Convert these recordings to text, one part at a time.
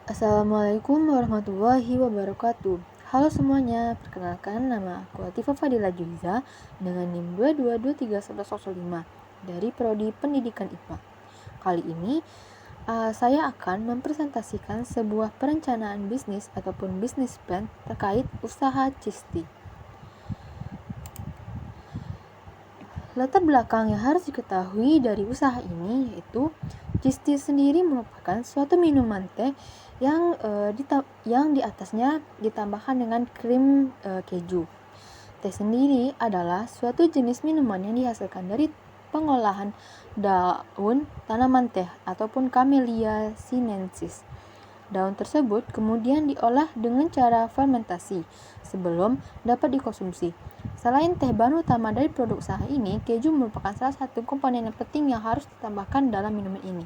Assalamualaikum warahmatullahi wabarakatuh. Halo semuanya, perkenalkan nama aku Latifah Fadila Juliza dengan NIM 2223105 dari Prodi Pendidikan IPA. Kali ini saya akan mempresentasikan sebuah perencanaan bisnis ataupun bisnis plan terkait usaha Cisti. Latar belakang yang harus diketahui dari usaha ini yaitu Cisti sendiri merupakan suatu minuman teh yang di atasnya ditambahkan dengan krim keju. Teh sendiri adalah suatu jenis minuman yang dihasilkan dari pengolahan daun tanaman teh ataupun Camellia sinensis. Daun tersebut kemudian diolah dengan cara fermentasi sebelum dapat dikonsumsi. Selain teh bahan utama dari produk usaha ini, keju merupakan salah satu komponen yang penting yang harus ditambahkan dalam minuman ini.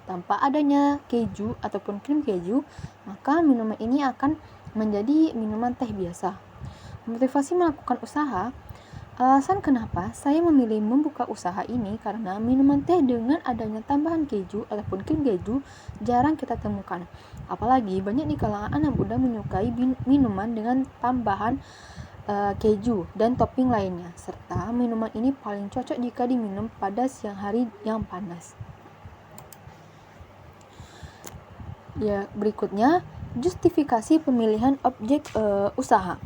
Tanpa adanya keju ataupun krim keju, maka minuman ini akan menjadi minuman teh biasa. Motivasi melakukan usaha, alasan kenapa saya memilih membuka usaha ini karena minuman teh dengan adanya tambahan keju ataupun krim keju jarang kita temukan. Apalagi banyak di kalangan anak muda menyukai minuman dengan tambahan keju dan topping lainnya, serta minuman ini paling cocok jika diminum pada siang hari yang panas. Ya, berikutnya justifikasi pemilihan objek usaha.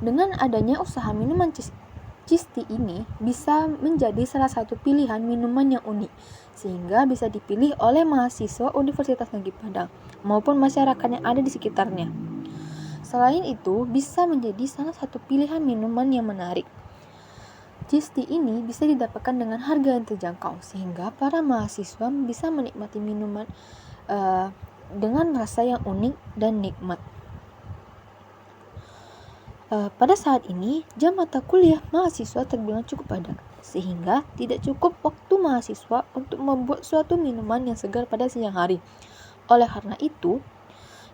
Dengan adanya usaha minuman Cisti ini bisa menjadi salah satu pilihan minuman yang unik, sehingga bisa dipilih oleh mahasiswa Universitas Negeri Padang maupun masyarakat yang ada di sekitarnya. Selain itu, bisa menjadi salah satu pilihan minuman yang menarik. Cisti ini bisa didapatkan dengan harga yang terjangkau, sehingga para mahasiswa bisa menikmati minuman dengan rasa yang unik dan nikmat. Pada saat ini, jam mata kuliah mahasiswa terbilang cukup padat, sehingga tidak cukup waktu mahasiswa untuk membuat suatu minuman yang segar pada siang hari. Oleh karena itu,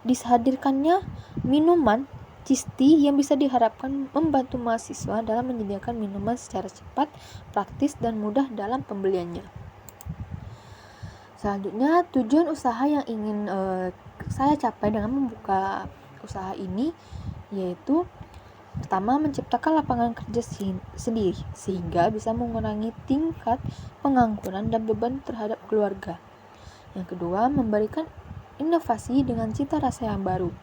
dihadirkannya minuman Cisti yang bisa diharapkan membantu mahasiswa dalam menyediakan minuman secara cepat, praktis, dan mudah dalam pembeliannya. Selanjutnya, tujuan usaha yang ingin saya capai dengan membuka usaha ini yaitu pertama, menciptakan lapangan kerja sendiri sehingga bisa mengurangi tingkat pengangguran dan beban terhadap keluarga. Yang kedua, memberikan inovasi dengan cita rasa yang baru.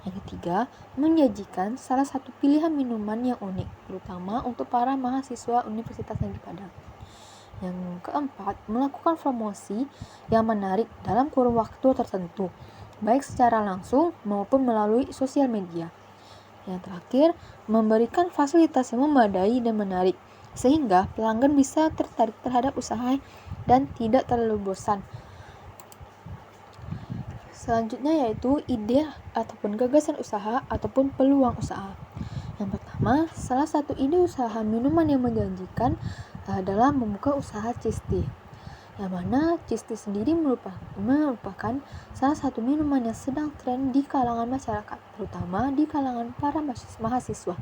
Yang ketiga, menyajikan salah satu pilihan minuman yang unik, terutama untuk para mahasiswa Universitas Negeri Padang. Yang keempat, melakukan promosi yang menarik dalam kurun waktu tertentu, baik secara langsung maupun melalui sosial media. Yang terakhir, memberikan fasilitas yang memadai dan menarik, sehingga pelanggan bisa tertarik terhadap usaha dan tidak terlalu bosan. Selanjutnya yaitu ide ataupun gagasan usaha ataupun peluang usaha. Yang pertama, salah satu ide usaha minuman yang menjanjikan adalah membuka usaha Cisti, yang mana Cisti sendiri merupakan salah satu minuman yang sedang tren di kalangan masyarakat, terutama di kalangan para mahasiswa.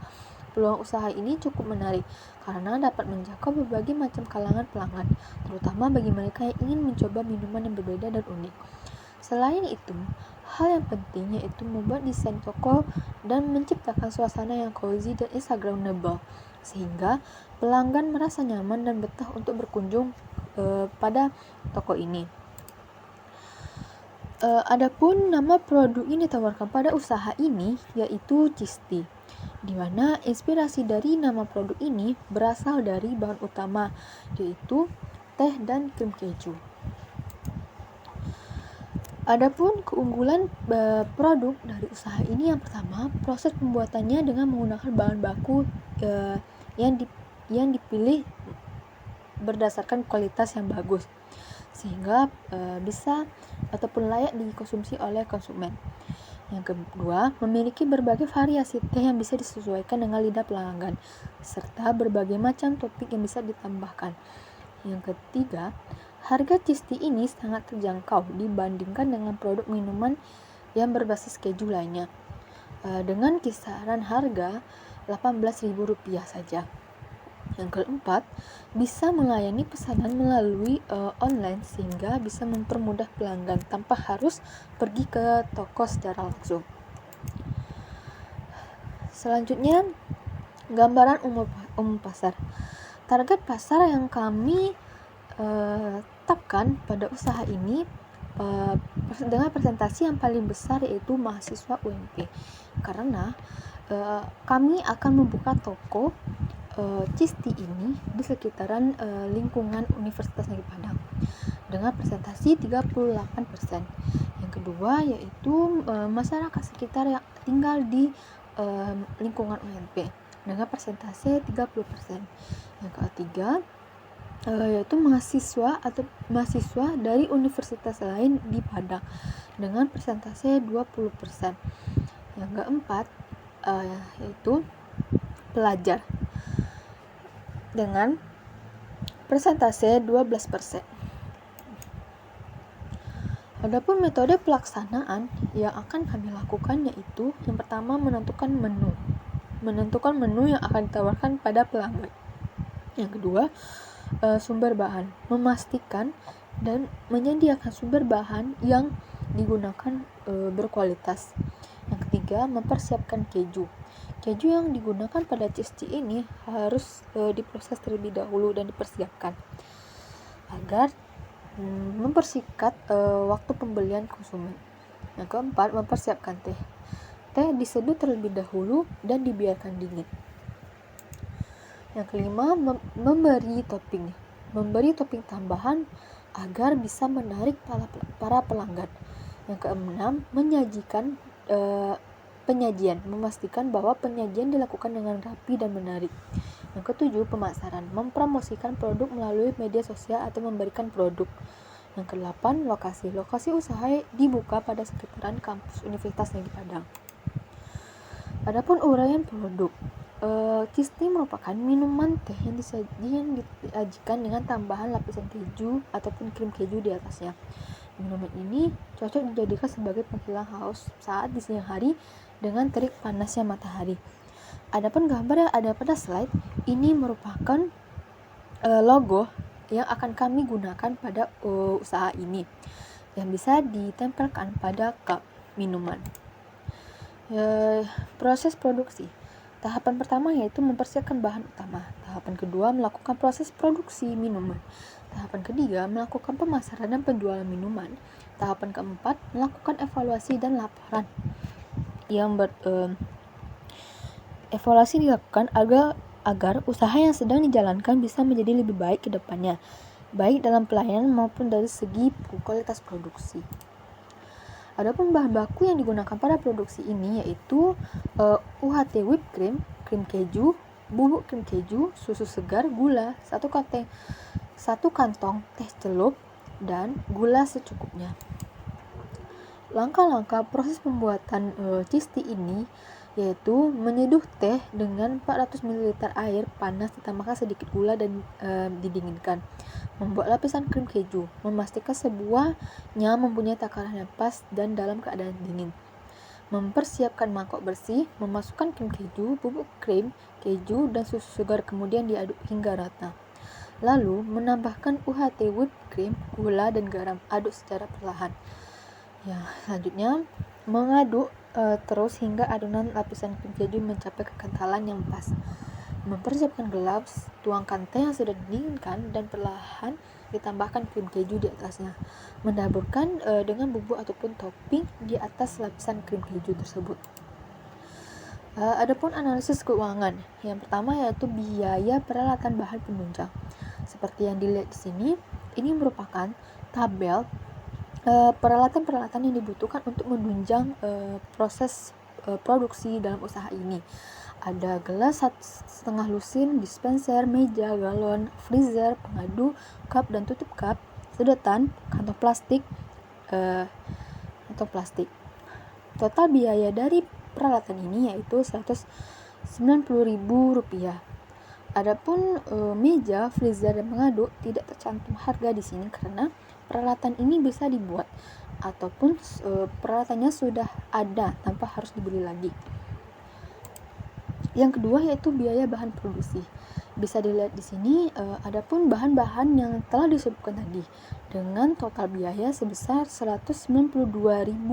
Peluang usaha ini cukup menarik karena dapat menjangkau berbagai macam kalangan pelanggan, terutama bagi mereka yang ingin mencoba minuman yang berbeda dan unik. Selain itu, hal yang penting yaitu membuat desain toko dan menciptakan suasana yang cozy dan instagramable, sehingga pelanggan merasa nyaman dan betah untuk berkunjung pada toko ini. Adapun nama produk yang ditawarkan pada usaha ini yaitu Cisti, di mana inspirasi dari nama produk ini berasal dari bahan utama yaitu teh dan krim keju. Adapun keunggulan produk dari usaha ini, yang pertama, proses pembuatannya dengan menggunakan bahan baku yang dipilih berdasarkan kualitas yang bagus, sehingga bisa ataupun layak dikonsumsi oleh konsumen. Yang kedua, memiliki berbagai variasi teh yang bisa disesuaikan dengan lidah pelanggan, serta berbagai macam topping yang bisa ditambahkan. Yang ketiga, harga Cisti ini sangat terjangkau dibandingkan dengan produk minuman yang berbasis keju lainnya, dengan kisaran harga Rp18.000 saja. Yang keempat, bisa melayani pesanan melalui online sehingga bisa mempermudah pelanggan tanpa harus pergi ke toko secara langsung. Selanjutnya, gambaran umum pasar. Target pasar yang kami tetapkan pada usaha ini dengan presentasi yang paling besar yaitu mahasiswa UMP, karena kami akan membuka toko Cisti ini di sekitaran lingkungan Universitas Negeri Padang dengan presentasi 38%. Yang kedua yaitu masyarakat sekitar yang tinggal di lingkungan UMP dengan presentasi 30%. Yang ketiga yaitu mahasiswa dari universitas lain di Padang dengan persentase 20%. Yang keempat yaitu pelajar dengan persentase 12%. Adapun metode pelaksanaan yang akan kami lakukan yaitu yang pertama menentukan menu yang akan ditawarkan pada pelanggan. Yang kedua, sumber bahan, memastikan dan menyediakan sumber bahan yang digunakan berkualitas. Yang ketiga, mempersiapkan keju. Keju yang digunakan pada Cisti ini harus diproses terlebih dahulu dan dipersiapkan agar mempersingkat waktu pembelian konsumen. Yang keempat, mempersiapkan teh. Teh diseduh terlebih dahulu dan dibiarkan dingin. Yang kelima, memberi topping tambahan agar bisa menarik para pelanggan. Yang keenam, menyajikan penyajian, memastikan bahwa penyajian dilakukan dengan rapi dan menarik. Yang ketujuh, pemasaran, mempromosikan produk melalui media sosial atau memberikan produk. Yang kedelapan, lokasi usaha dibuka pada sekitaran kampus Universitas Negeri Padang. Adapun uraian produk, Cisti merupakan minuman teh yang disajikan dengan tambahan lapisan keju ataupun krim keju di atasnya. Minuman ini cocok dijadikan sebagai penghilang haus saat di siang hari dengan terik panasnya matahari. Adapun gambar yang ada pada slide ini merupakan logo yang akan kami gunakan pada usaha ini yang bisa ditempelkan pada cup minuman. Proses produksi. Tahapan pertama yaitu mempersiapkan bahan utama. Tahapan kedua melakukan proses produksi minuman. Tahapan ketiga melakukan pemasaran dan penjualan minuman. Tahapan keempat melakukan evaluasi dan laporan. Evaluasi dilakukan agar usaha yang sedang dijalankan bisa menjadi lebih baik ke depannya, baik dalam pelayanan maupun dari segi kualitas produksi. Adapun bahan baku yang digunakan pada produksi ini yaitu UHT whipped cream, krim keju, bubuk krim keju, susu segar, gula, satu kantong teh celup, dan gula secukupnya. Langkah-langkah proses pembuatan Cisti ini yaitu menyeduh teh dengan 400 ml air panas ditambahkan sedikit gula dan didinginkan. Membuat lapisan krim keju, memastikan semuanya mempunyai takaran yang pas dan dalam keadaan dingin. Mempersiapkan mangkok bersih, memasukkan krim keju, bubuk krim keju dan susu segar kemudian diaduk hingga rata. Lalu menambahkan UHT whipped cream, gula dan garam, aduk secara perlahan. Selanjutnya mengaduk terus hingga adonan lapisan krim keju mencapai kekentalan yang pas. Mempersiapkan gelas, tuangkan teh yang sudah didinginkan dan perlahan ditambahkan krim keju di atasnya. Menaburkan dengan bubuk ataupun topping di atas lapisan krim keju tersebut. Adapun analisis keuangan. Yang pertama yaitu biaya peralatan bahan penunjang. Seperti yang dilihat di sini, ini merupakan tabel peralatan-peralatan yang dibutuhkan untuk menunjang proses produksi dalam usaha ini. Ada gelas 1,5 lusin, dispenser, meja, galon, freezer, pengadu, cup dan tutup cup, sedotan, kantong plastik. Total biaya dari peralatan ini yaitu Rp190.000. Adapun meja, freezer dan pengadu tidak tercantum harga di sini karena peralatan ini bisa dibuat ataupun peralatannya sudah ada tanpa harus dibeli lagi. Yang kedua yaitu biaya bahan produksi. Bisa dilihat di sini, adapun bahan-bahan yang telah disebutkan tadi dengan total biaya sebesar Rp192.000.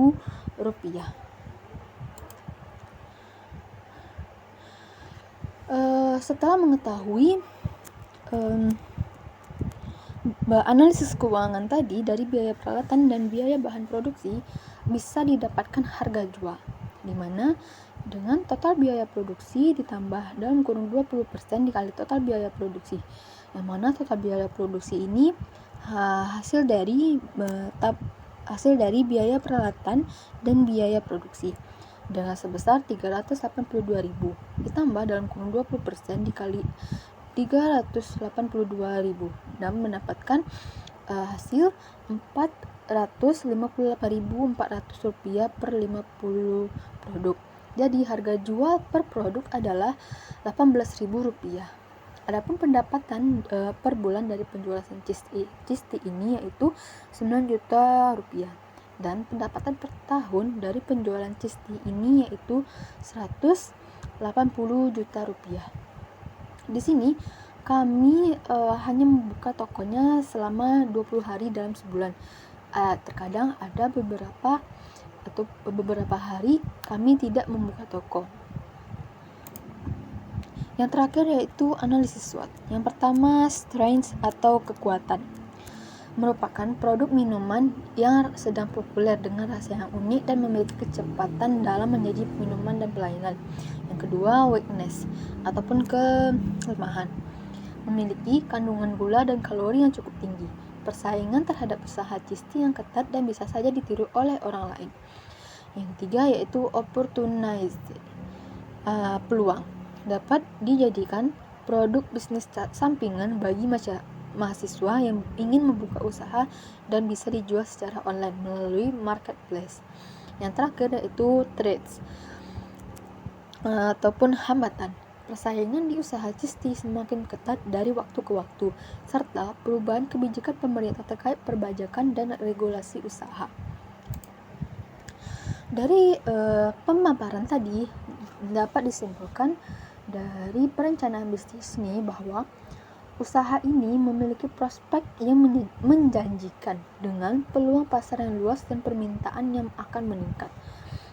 Setelah mengetahui analisis keuangan tadi dari biaya peralatan dan biaya bahan produksi, bisa didapatkan harga jual, di mana dengan total biaya produksi ditambah dalam kurung 20% dikali total biaya produksi, yang mana total biaya produksi ini hasil dari biaya peralatan dan biaya produksi dengan sebesar 382.000 ditambah dalam kurung 20% dikali 382.000 dan mendapatkan hasil Rp458.400 per 50 produk. Jadi harga jual per produk adalah Rp18.000. Adapun pendapatan per bulan dari penjualan Cisti ini yaitu Rp9 juta, dan pendapatan per tahun dari penjualan Cisti ini yaitu Rp180 juta. Di sini kami hanya membuka tokonya selama 20 hari dalam sebulan. Terkadang ada beberapa hari kami tidak membuka toko. Yang terakhir yaitu analisis SWOT. Yang pertama, strength atau kekuatan, merupakan produk minuman yang sedang populer dengan rasa yang unik dan memiliki kecepatan dalam menyaji minuman dan pelayanan. Yang kedua, weakness ataupun kelemahan, memiliki kandungan gula dan kalori yang cukup tinggi. Persaingan terhadap usaha Cisti yang ketat dan bisa saja ditiru oleh orang lain. Yang ketiga yaitu opportunity, peluang, dapat dijadikan produk bisnis sampingan bagi mahasiswa yang ingin membuka usaha dan bisa dijual secara online melalui marketplace. Yang terakhir yaitu threats ataupun hambatan. Persaingan di usaha Cisti semakin ketat dari waktu ke waktu, serta perubahan kebijakan pemerintah terkait perpajakan dan regulasi usaha. Dari pemaparan tadi dapat disimpulkan dari perencanaan bisnis ini bahwa usaha ini memiliki prospek yang menjanjikan dengan peluang pasar yang luas dan permintaan yang akan meningkat.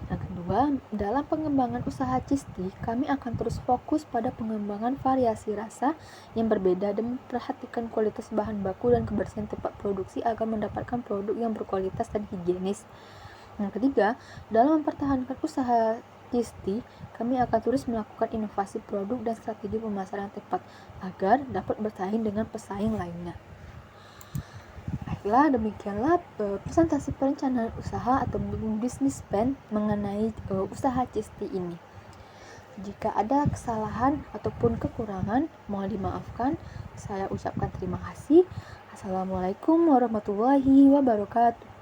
Yang kedua, dalam pengembangan usaha Cisti, kami akan terus fokus pada pengembangan variasi rasa yang berbeda dan memperhatikan kualitas bahan baku dan kebersihan tempat produksi agar mendapatkan produk yang berkualitas dan higienis. Yang ketiga, dalam mempertahankan usaha Cisti, kami akan terus melakukan inovasi produk dan strategi pemasaran tepat agar dapat bersaing dengan pesaing lainnya. Baiklah, demikianlah presentasi perencanaan usaha atau business plan mengenai usaha Cisti ini. Jika ada kesalahan ataupun kekurangan, mohon dimaafkan. Saya ucapkan terima kasih. Assalamualaikum warahmatullahi wabarakatuh.